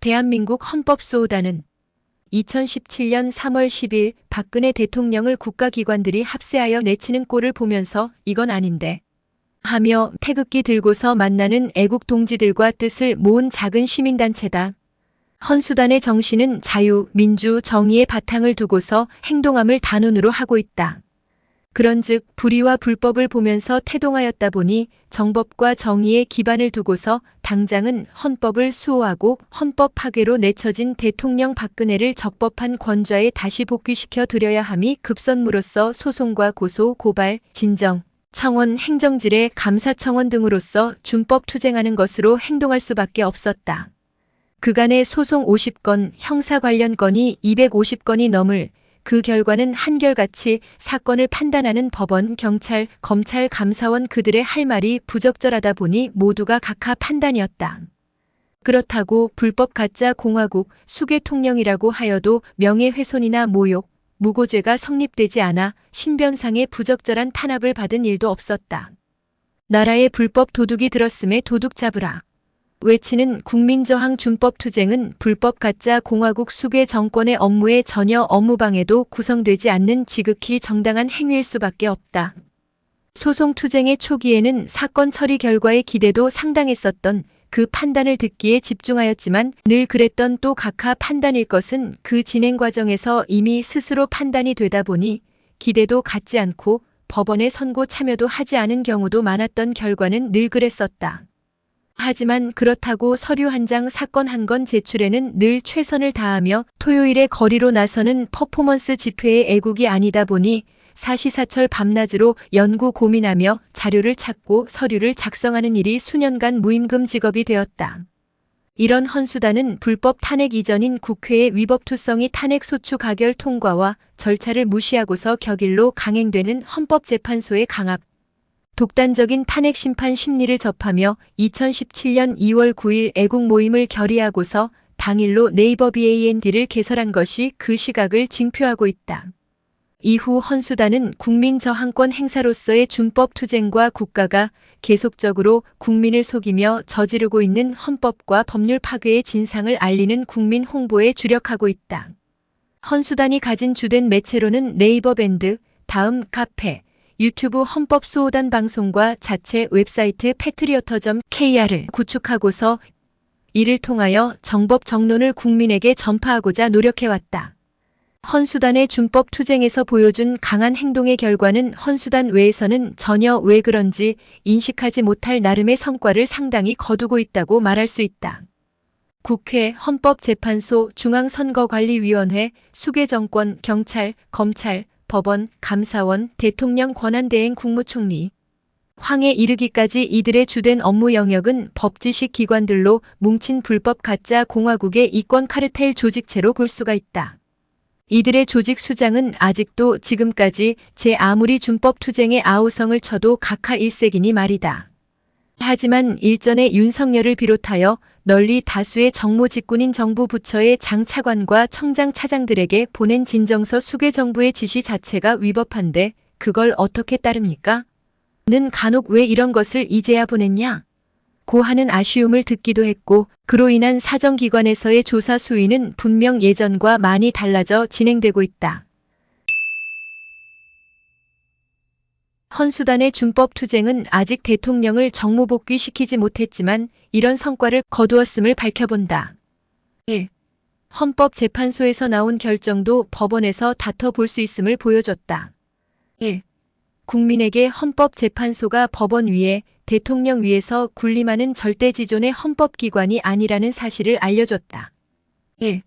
대한민국 헌법소오단은 2017년 3월 10일 박근혜 대통령을 국가기관들이 합세하여 내치는 꼴을 보면서 이건 아닌데 하며 태극기 들고서 만나는 애국 동지들과 뜻을 모은 작은 시민단체다. 헌수단의 정신은 자유, 민주, 정의의 바탕을 두고서 행동함을 단언으로 하고 있다. 그런즉 불의와 불법을 보면서 태동하였다 보니 정법과 정의의 기반을 두고서 당장은 헌법을 수호하고 헌법 파괴로 내쳐진 대통령 박근혜를 적법한 권좌에 다시 복귀시켜 드려야 함이 급선무로서 소송과 고소, 고발, 진정, 청원, 행정질의 감사청원 등으로서 준법 투쟁하는 것으로 행동할 수밖에 없었다. 그간의 소송 50건, 형사 관련 건이 250건이 넘을 그 결과는 한결같이 사건을 판단하는 법원, 경찰, 검찰, 감사원 그들의 할 말이 부적절하다 보니 모두가 각하 판단이었다. 그렇다고 불법 가짜 공화국, 수괴통령이라고 하여도 명예훼손이나 모욕, 무고죄가 성립되지 않아 신변상의 부적절한 탄압을 받은 일도 없었다. 나라에 불법 도둑이 들었음에 도둑 잡으라 외치는 국민저항 준법투쟁은 불법 가짜 공화국 수괴 정권의 업무에 전혀 업무방해도 구성되지 않는 지극히 정당한 행위일 수밖에 없다. 소송투쟁의 초기에는 사건 처리 결과의 기대도 상당했었던 그 판단을 듣기에 집중하였지만 늘 그랬던 또 각하 판단일 것은 그 진행 과정에서 이미 스스로 판단이 되다 보니 기대도 갖지 않고 법원의 선고 참여도 하지 않은 경우도 많았던 결과는 늘 그랬었다. 하지만 그렇다고 서류 한 장, 사건 한 건 제출에는 늘 최선을 다하며 토요일에 거리로 나서는 퍼포먼스 집회의 애국이 아니다 보니 사시사철 밤낮으로 연구 고민하며 자료를 찾고 서류를 작성하는 일이 수년간 무임금 직업이 되었다. 이런 헌수단은 불법 탄핵 이전인 국회의 위법투성이 탄핵소추 가결 통과와 절차를 무시하고서 격일로 강행되는 헌법재판소의 강압, 독단적인 탄핵 심판 심리를 접하며 2017년 2월 9일 애국 모임을 결의하고서 당일로 네이버 BAND를 개설한 것이 그 시각을 징표하고 있다. 이후 헌수단은 국민 저항권 행사로서의 준법 투쟁과 국가가 계속적으로 국민을 속이며 저지르고 있는 헌법과 법률 파괴의 진상을 알리는 국민 홍보에 주력하고 있다. 헌수단이 가진 주된 매체로는 네이버 밴드, 다음 카페, 유튜브 헌법수호단 방송과 자체 웹사이트 패트리어터.kr을 구축하고서 이를 통하여 정법 정론을 국민에게 전파하고자 노력해왔다. 헌수단의 준법 투쟁에서 보여준 강한 행동의 결과는 헌수단 외에서는 전혀 왜 그런지 인식하지 못할 나름의 성과를 상당히 거두고 있다고 말할 수 있다. 국회, 헌법재판소, 중앙선거관리위원회, 수괴정권, 경찰, 검찰, 법원, 감사원, 대통령 권한대행 국무총리, 황해 이르기까지 이들의 주된 업무 영역은 법지식 기관들로 뭉친 불법 가짜 공화국의 이권 카르텔 조직체로 볼 수가 있다. 이들의 조직 수장은 아직도 지금까지 제 아무리 준법 투쟁의 아우성을 쳐도 각하 일색이니 말이다. 하지만 일전에 윤석열을 비롯하여 널리 다수의 정모 직군인 정부 부처의 장차관과 청장 차장들에게 보낸 진정서 수괴 정부의 지시 자체가 위법한데 그걸 어떻게 따릅니까? 는 간혹 왜 이런 것을 이제야 보냈냐? 고 하는 아쉬움을 듣기도 했고 그로 인한 사정기관에서의 조사 수위는 분명 예전과 많이 달라져 진행되고 있다. 헌수단의 준법 투쟁은 아직 대통령을 정무복귀시키지 못했지만 이런 성과를 거두었음을 밝혀본다. 1. 헌법재판소에서 나온 결정도 법원에서 다퉈볼 수 있음을 보여줬다. 1. 국민에게 헌법재판소가 법원 위에 대통령 위에서 군림하는 절대지존의 헌법기관이 아니라는 사실을 알려줬다. 1.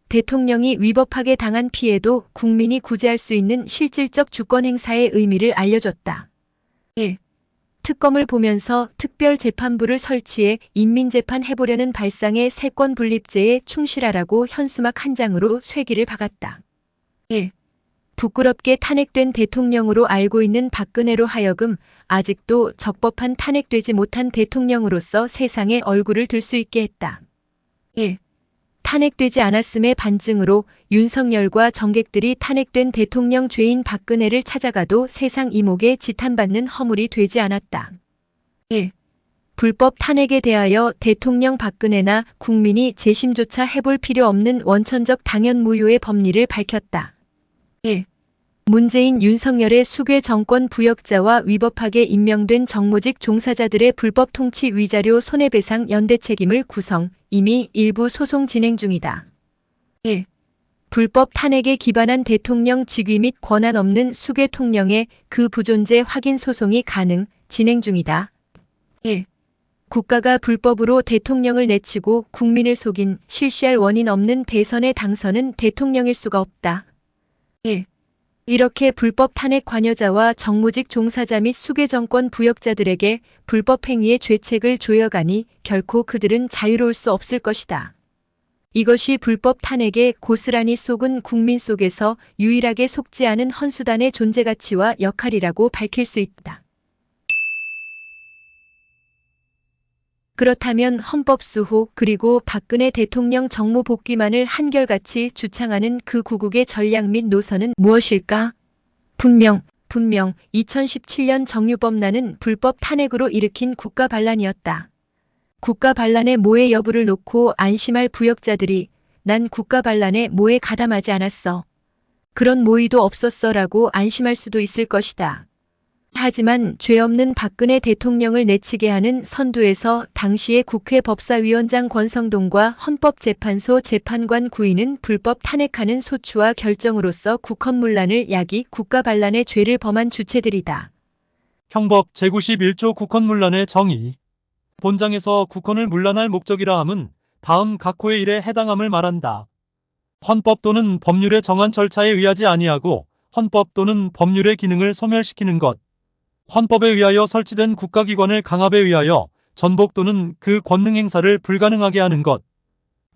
대통령이 위법하게 당한 피해도 국민이 구제할 수 있는 실질적 주권행사의 의미를 알려줬다. 1. 특검을 보면서 특별재판부를 설치해 인민재판해보려는 발상의 세권분립제에 충실하라고 현수막 한 장으로 쇠기를 박았다. 1. 부끄럽게 탄핵된 대통령으로 알고 있는 박근혜로 하여금 아직도 적법한 탄핵되지 못한 대통령으로서 세상에 얼굴을 들 수 있게 했다. 1. 탄핵되지 않았음의 반증으로 윤석열과 정객들이 탄핵된 대통령 죄인 박근혜를 찾아가도 세상 이목에 지탄받는 허물이 되지 않았다. 1. 불법 탄핵에 대하여 대통령 박근혜나 국민이 재심조차 해볼 필요 없는 원천적 당연 무효의 법리를 밝혔다. 1. 문재인 윤석열의 수괴 정권 부역자와 위법하게 임명된 정무직 종사자들의 불법 통치 위자료 손해배상 연대 책임을 구성, 이미 일부 소송 진행 중이다. 1. 불법 탄핵에 기반한 대통령 직위 및 권한 없는 수괴 통령의 그 부존재 확인 소송이 진행 중이다. 1. 국가가 불법으로 대통령을 내치고 국민을 속인 실시할 원인 없는 대선의 당선은 대통령일 수가 없다. 1. 이렇게 불법 탄핵 관여자와 정무직 종사자 및 수괴 정권 부역자들에게 불법 행위의 죄책을 조여가니 결코 그들은 자유로울 수 없을 것이다. 이것이 불법 탄핵에 고스란히 속은 국민 속에서 유일하게 속지 않은 헌수단의 존재 가치와 역할이라고 밝힐 수 있다. 그렇다면 헌법수호 그리고 박근혜 대통령 정무 복귀만을 한결같이 주창하는 그 구국의 전략 및 노선은 무엇일까? 분명 2017년 정유법란은 불법 탄핵으로 일으킨 국가반란이었다. 국가반란의 모해 여부를 놓고 안심할 부역자들이 난 국가반란의 모해 가담하지 않았어. 그런 모의도 없었어라고 안심할 수도 있을 것이다. 하지만 죄 없는 박근혜 대통령을 내치게 하는 선두에서 당시의 국회 법사위원장 권성동과 헌법재판소 재판관 구인은 불법 탄핵하는 소추와 결정으로서 국헌문란을 야기 국가반란의 죄를 범한 주체들이다. 형법 제91조 국헌문란의 정의. 본장에서 국헌을 문란할 목적이라 함은 다음 각호의 일에 해당함을 말한다. 헌법 또는 법률에 정한 절차에 의하지 아니하고 헌법 또는 법률의 기능을 소멸시키는 것. 헌법에 의하여 설치된 국가기관을 강압에 의하여 전복 또는 그 권능 행사를 불가능하게 하는 것.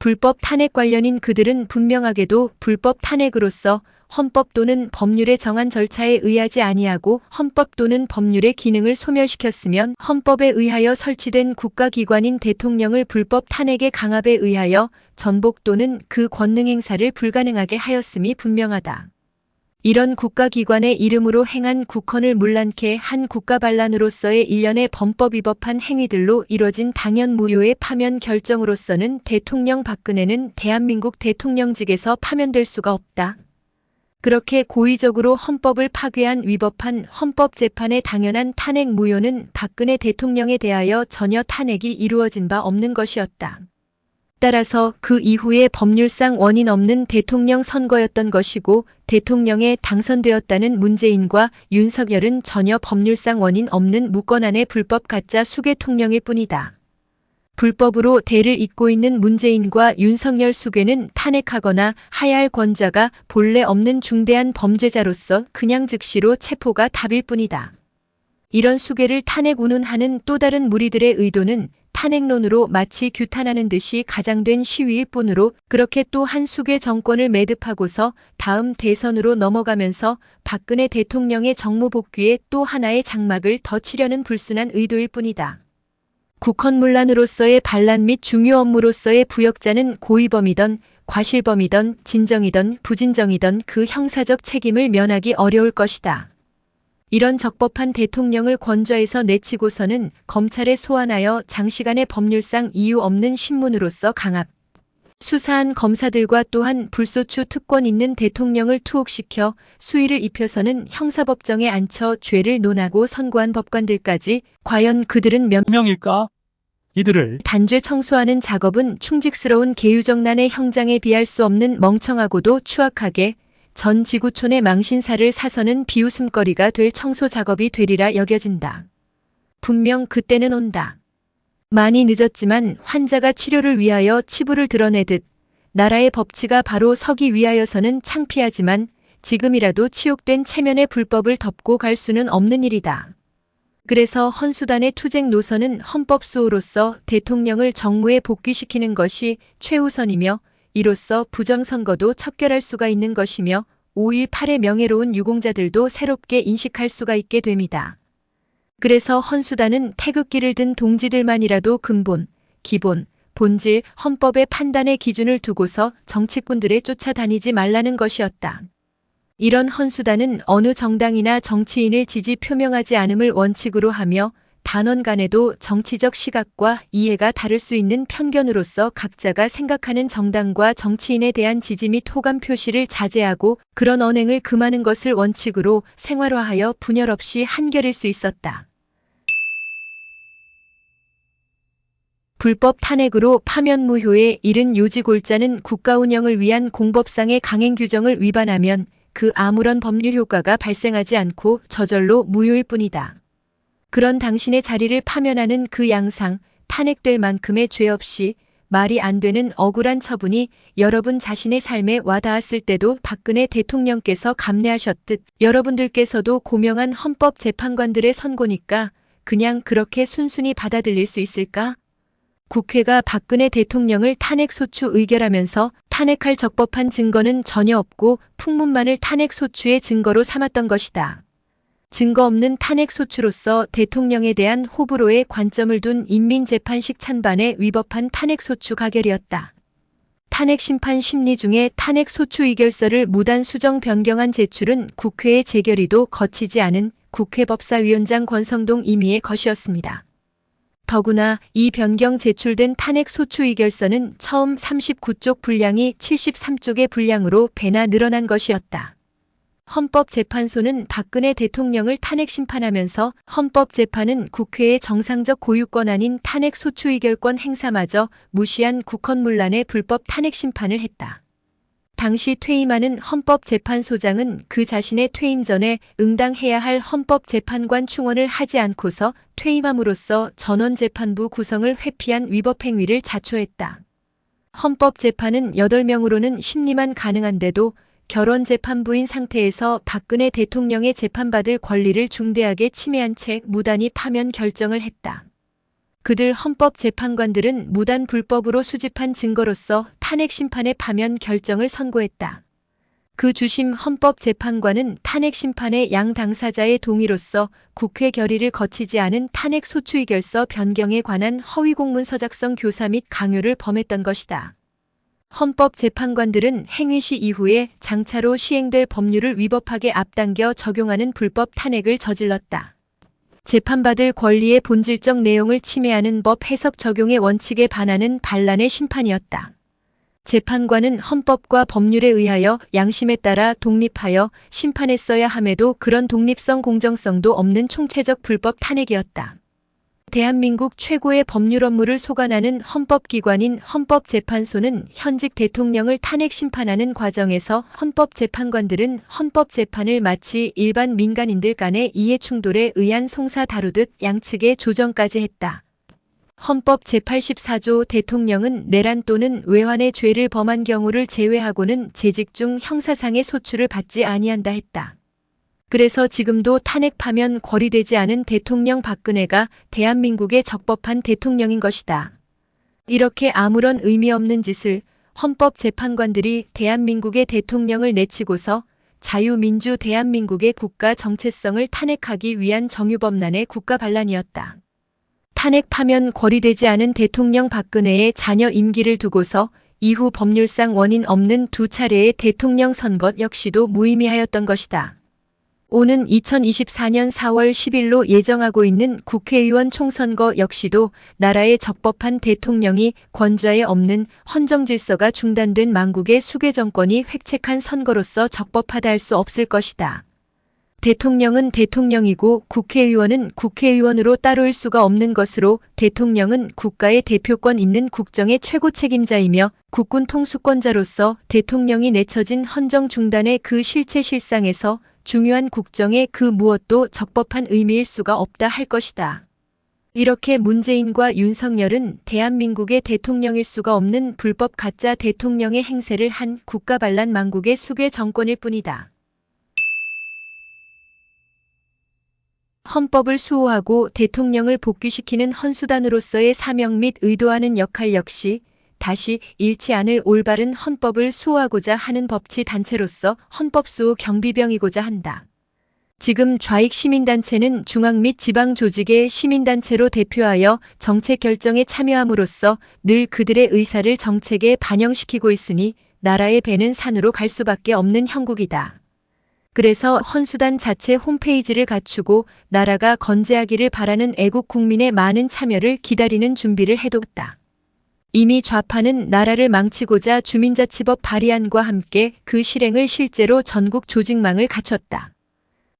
불법 탄핵 관련인 그들은 분명하게도 불법 탄핵으로서 헌법 또는 법률에 정한 절차에 의하지 아니하고 헌법 또는 법률의 기능을 소멸시켰으면 헌법에 의하여 설치된 국가기관인 대통령을 불법 탄핵의 강압에 의하여 전복 또는 그 권능 행사를 불가능하게 하였음이 분명하다. 이런 국가기관의 이름으로 행한 국헌을 문란케 한 국가반란으로서의 일련의 범법 위법한 행위들로 이뤄진 당연 무효의 파면 결정으로서는 대통령 박근혜는 대한민국 대통령직에서 파면될 수가 없다. 그렇게 고의적으로 헌법을 파괴한 위법한 헌법재판의 당연한 탄핵 무효는 박근혜 대통령에 대하여 전혀 탄핵이 이루어진 바 없는 것이었다. 따라서 그 이후에 법률상 원인 없는 대통령 선거였던 것이고 대통령에 당선되었다는 문재인과 윤석열은 전혀 법률상 원인 없는 무권한의 불법 가짜 수괴 통령일 뿐이다. 불법으로 대를 잇고 있는 문재인과 윤석열 수괴는 탄핵하거나 하야 할 권자가 본래 없는 중대한 범죄자로서 그냥 즉시로 체포가 답일 뿐이다. 이런 수괴를 탄핵 운운하는 또 다른 무리들의 의도는 탄핵론으로 마치 규탄하는 듯이 가장된 시위일 뿐으로 그렇게 또 한 수괴 정권을 매듭하고서 다음 대선으로 넘어가면서 박근혜 대통령의 정무 복귀에 또 하나의 장막을 더 치려는 불순한 의도일 뿐이다. 국헌문란으로서의 반란 및 중요 업무로서의 부역자는 고의범이던 과실범이던 진정이던 부진정이던 그 형사적 책임을 면하기 어려울 것이다. 이런 적법한 대통령을 권좌에서 내치고서는 검찰에 소환하여 장시간의 법률상 이유 없는 신문으로서 강압, 수사한 검사들과 또한 불소추 특권 있는 대통령을 투옥시켜 수위를 입혀서는 형사법정에 앉혀 죄를 논하고 선고한 법관들까지 과연 그들은 몇 명일까? 이들을 단죄 청소하는 작업은 충직스러운 계유정난의 형장에 비할 수 없는 멍청하고도 추악하게 전 지구촌의 망신사를 사서는 비웃음거리가 될 청소 작업이 되리라 여겨진다. 분명 그때는 온다. 많이 늦었지만 환자가 치료를 위하여 치부를 드러내듯 나라의 법치가 바로 서기 위하여서는 창피하지만 지금이라도 치욕된 체면의 불법을 덮고 갈 수는 없는 일이다. 그래서 헌수단의 투쟁 노선은 헌법수호로서 대통령을 정무에 복귀시키는 것이 최우선이며 이로써 부정선거도 척결할 수가 있는 것이며 5.18의 명예로운 유공자들도 새롭게 인식할 수가 있게 됩니다. 그래서 헌수단은 태극기를 든 동지들만이라도 근본, 기본, 본질, 헌법의 판단의 기준을 두고서 정치꾼들에 쫓아다니지 말라는 것이었다. 이런 헌수단은 어느 정당이나 정치인을 지지 표명하지 않음을 원칙으로 하며 단원 간에도 정치적 시각과 이해가 다를 수 있는 편견으로서 각자가 생각하는 정당과 정치인에 대한 지지 및 호감 표시를 자제하고 그런 언행을 금하는 것을 원칙으로 생활화하여 분열 없이 한결일 수 있었다. 불법 탄핵으로 파면 무효에 이른 요지골자는 국가 운영을 위한 공법상의 강행 규정을 위반하면 그 아무런 법률 효과가 발생하지 않고 저절로 무효일 뿐이다. 그런 당신의 자리를 파면하는 그 양상, 탄핵될 만큼의 죄 없이 말이 안 되는 억울한 처분이 여러분 자신의 삶에 와닿았을 때도 박근혜 대통령께서 감내하셨듯 여러분들께서도 고명한 헌법재판관들의 선고니까 그냥 그렇게 순순히 받아들일 수 있을까? 국회가 박근혜 대통령을 탄핵소추 의결하면서 탄핵할 적법한 증거는 전혀 없고 풍문만을 탄핵소추의 증거로 삼았던 것이다. 증거 없는 탄핵소추로서 대통령에 대한 호불호에 관점을 둔 인민재판식 찬반에 위법한 탄핵소추 가결이었다. 탄핵심판 심리 중에 탄핵소추 의결서를 무단 수정 변경안 제출은 국회의 재결의도 거치지 않은 국회법사위원장 권성동 임의의 것이었습니다. 더구나 이 변경 제출된 탄핵소추 의결서는 처음 39쪽 분량이 73쪽의 분량으로 배나 늘어난 것이었다. 헌법재판소는 박근혜 대통령을 탄핵 심판하면서 헌법재판은 국회의 정상적 고유권 아닌 탄핵소추 의결권 행사마저 무시한 국헌문란의 불법 탄핵 심판을 했다. 당시 퇴임하는 헌법재판소장은 그 자신의 퇴임 전에 응당해야 할 헌법재판관 충원을 하지 않고서 퇴임함으로써 전원재판부 구성을 회피한 위법행위를 자초했다. 헌법재판은 8명으로는 심리만 가능한데도 결원재판부인 상태에서 박근혜 대통령의 재판받을 권리를 중대하게 침해한 채 무단히 파면 결정을 했다. 그들 헌법재판관들은 무단 불법으로 수집한 증거로서 탄핵심판의 파면 결정을 선고했다. 그 주심 헌법재판관은 탄핵심판의 양 당사자의 동의로서 국회 결의를 거치지 않은 탄핵소추의결서 변경에 관한 허위공문서 작성 교사 및 강요를 범했던 것이다. 헌법재판관들은 행위시 이후에 장차로 시행될 법률을 위법하게 앞당겨 적용하는 불법 탄핵을 저질렀다. 재판받을 권리의 본질적 내용을 침해하는 법 해석 적용의 원칙에 반하는 반란의 심판이었다. 재판관은 헌법과 법률에 의하여 양심에 따라 독립하여 심판했어야 함에도 그런 독립성 공정성도 없는 총체적 불법 탄핵이었다. 대한민국 최고의 법률 업무를 소관하는 헌법기관인 헌법재판소는 현직 대통령을 탄핵 심판하는 과정에서 헌법재판관들은 헌법재판을 마치 일반 민간인들 간의 이해충돌에 의한 송사 다루듯 양측의 조정까지 했다. 헌법 제84조 대통령은 내란 또는 외환의 죄를 범한 경우를 제외하고는 재직 중 형사상의 소추를 받지 아니한다 했다. 그래서 지금도 탄핵 파면 거리되지 않은 대통령 박근혜가 대한민국의 적법한 대통령인 것이다. 이렇게 아무런 의미 없는 짓을 헌법재판관들이 대한민국의 대통령을 내치고서 자유민주 대한민국의 국가 정체성을 탄핵하기 위한 정유범란의 국가반란이었다. 탄핵 파면 거리되지 않은 대통령 박근혜의 자녀 임기를 두고서 이후 법률상 원인 없는 두 차례의 대통령 선거 역시도 무의미하였던 것이다. 오는 2024년 4월 10일로 예정하고 있는 국회의원 총선거 역시도 나라의 적법한 대통령이 권좌에 없는 헌정질서가 중단된 망국의 수괴 정권이 획책한 선거로서 적법하다 할 수 없을 것이다. 대통령은 대통령이고 국회의원은 국회의원으로 따로일 수가 없는 것으로 대통령은 국가의 대표권 있는 국정의 최고 책임자이며 국군 통수권자로서 대통령이 내쳐진 헌정 중단의 그 실체 실상에서 중요한 국정의 그 무엇도 적법한 의미일 수가 없다 할 것이다. 이렇게 문재인과 윤석열은 대한민국의 대통령일 수가 없는 불법 가짜 대통령의 행세를 한 국가반란 망국의 수괴 정권일 뿐이다. 헌법을 수호하고 대통령을 복귀시키는 헌수단으로서의 사명 및 의도하는 역할 역시 다시 잃지 않을 올바른 헌법을 수호하고자 하는 법치 단체로서 헌법수호 경비병이고자 한다. 지금 좌익 시민단체는 중앙 및 지방 조직의 시민단체로 대표하여 정책 결정에 참여함으로써 늘 그들의 의사를 정책에 반영시키고 있으니 나라의 배는 산으로 갈 수밖에 없는 형국이다. 그래서 헌수단 자체 홈페이지를 갖추고 나라가 건재하기를 바라는 애국 국민의 많은 참여를 기다리는 준비를 해뒀다. 이미 좌파는 나라를 망치고자 주민자치법 발의안과 함께 그 실행을 실제로 전국 조직망을 갖췄다.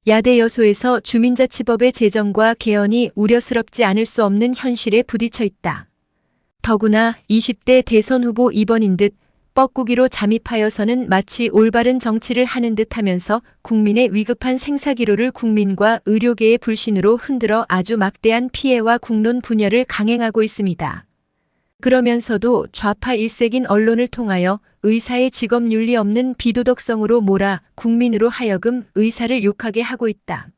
야대 여소에서 주민자치법의 제정과 개헌이 우려스럽지 않을 수 없는 현실에 부딪혀 있다. 더구나 20대 대선 후보 2번인 듯 뻐꾸기로 잠입하여서는 마치 올바른 정치를 하는 듯 하면서 국민의 위급한 생사기로를 국민과 의료계의 불신으로 흔들어 아주 막대한 피해와 국론 분열을 강행하고 있습니다. 그러면서도 좌파 일색인 언론을 통하여 의사의 직업 윤리 없는 비도덕성으로 몰아 국민으로 하여금 의사를 욕하게 하고 있다.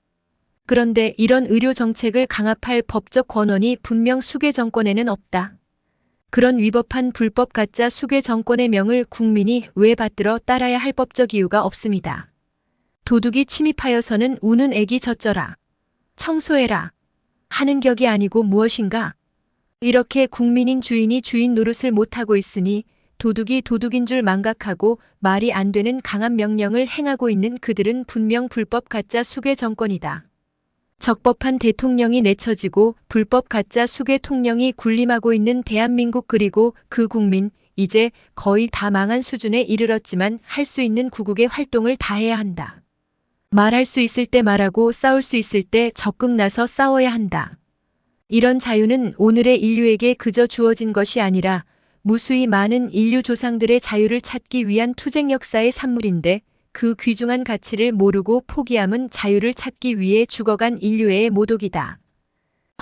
그런데 이런 의료 정책을 강압할 법적 권한이 분명 수계 정권에는 없다. 그런 위법한 불법 가짜 수계 정권의 명을 국민이 왜 받들어 따라야 할 법적 이유가 없습니다. 도둑이 침입하여서는 우는 애기 젖져라, 청소해라 하는 격이 아니고 무엇인가? 이렇게 국민인 주인이 주인 노릇을 못하고 있으니 도둑이 도둑인 줄 망각하고 말이 안 되는 강한 명령을 행하고 있는 그들은 분명 불법 가짜 수괴 정권이다. 적법한 대통령이 내쳐지고 불법 가짜 수괴 통령이 군림하고 있는 대한민국 그리고 그 국민, 이제 거의 다 망한 수준에 이르렀지만 할 수 있는 구국의 활동을 다해야 한다. 말할 수 있을 때 말하고 싸울 수 있을 때 적극 나서 싸워야 한다. 이런 자유는 오늘의 인류에게 그저 주어진 것이 아니라 무수히 많은 인류 조상들의 자유를 찾기 위한 투쟁 역사의 산물인데 그 귀중한 가치를 모르고 포기함은 자유를 찾기 위해 죽어간 인류의 모독이다.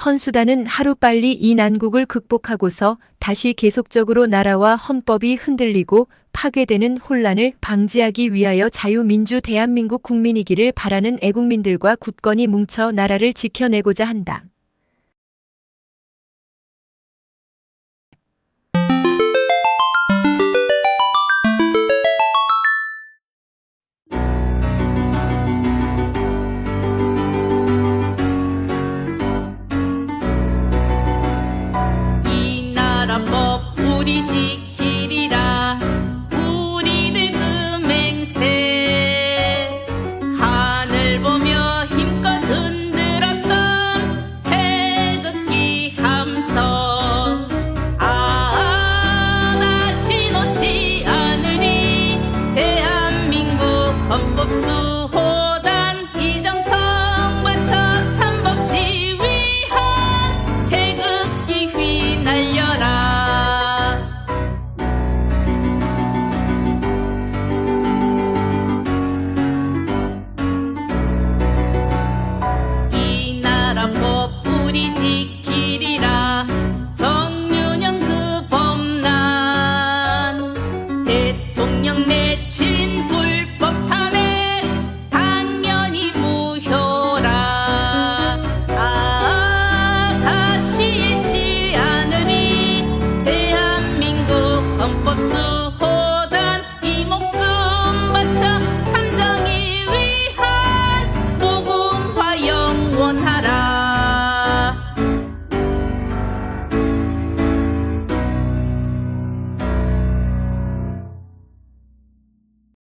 헌수단은 하루빨리 이 난국을 극복하고서 다시 계속적으로 나라와 헌법이 흔들리고 파괴되는 혼란을 방지하기 위하여 자유민주 대한민국 국민이기를 바라는 애국민들과 굳건히 뭉쳐 나라를 지켜내고자 한다. 이 나라 법 우리 지